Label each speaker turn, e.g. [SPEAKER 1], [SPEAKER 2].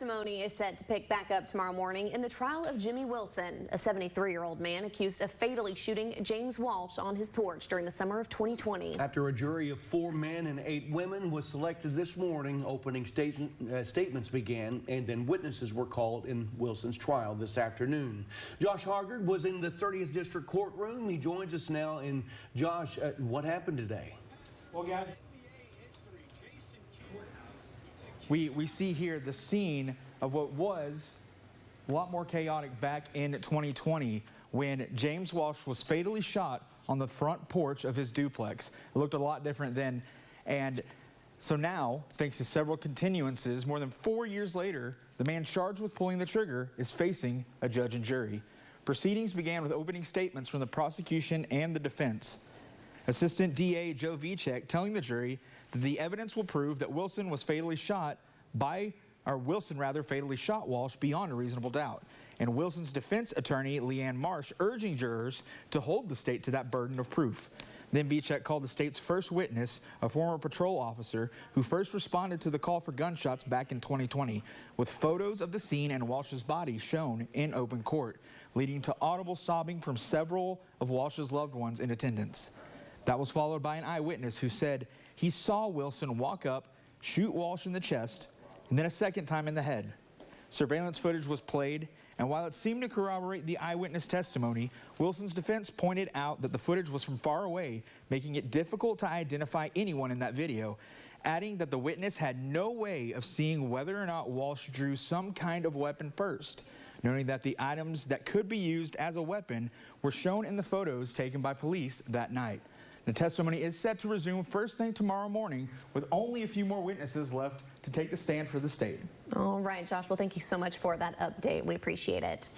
[SPEAKER 1] Testimony is set to pick back up tomorrow morning in the trial of Jimmy Wilson, a 73-year-old man accused of fatally shooting James Walsh on his porch during the summer of 2020.
[SPEAKER 2] After a jury of 4 men and 8 women was selected this morning, opening statements began, and then witnesses were called in Wilson's trial this afternoon. Josh Hargard was in the 30th District Courtroom. He joins us now. And Josh, what happened today?
[SPEAKER 3] Well, guys, we see here the scene of what was a lot more chaotic back in 2020 when James Walsh was fatally shot on the front porch of his duplex. It looked a lot different then. And so now, thanks to several continuances, more than 4 years later, the man charged with pulling the trigger is facing a judge and jury. Proceedings began with opening statements from the prosecution and the defense. Assistant DA Joe Vichek telling the jury that the evidence will prove that Wilson fatally shot Walsh beyond a reasonable doubt. And Wilson's defense attorney, Leanne Marsh, urging jurors to hold the state to that burden of proof. Then Vichek called the state's first witness, a former patrol officer who first responded to the call for gunshots back in 2020, with photos of the scene and Walsh's body shown in open court, leading to audible sobbing from several of Walsh's loved ones in attendance. That was followed by an eyewitness who said he saw Wilson walk up, shoot Walsh in the chest, and then a second time in the head. Surveillance footage was played, and while it seemed to corroborate the eyewitness testimony, Wilson's defense pointed out that the footage was from far away, making it difficult to identify anyone in that video, adding that the witness had no way of seeing whether or not Walsh drew some kind of weapon first, noting that the items that could be used as a weapon were shown in the photos taken by police that night. The testimony is set to resume first thing tomorrow morning, with only a few more witnesses left to take the stand for the state.
[SPEAKER 1] All right, Josh. Well, thank you so much for that update. We appreciate it.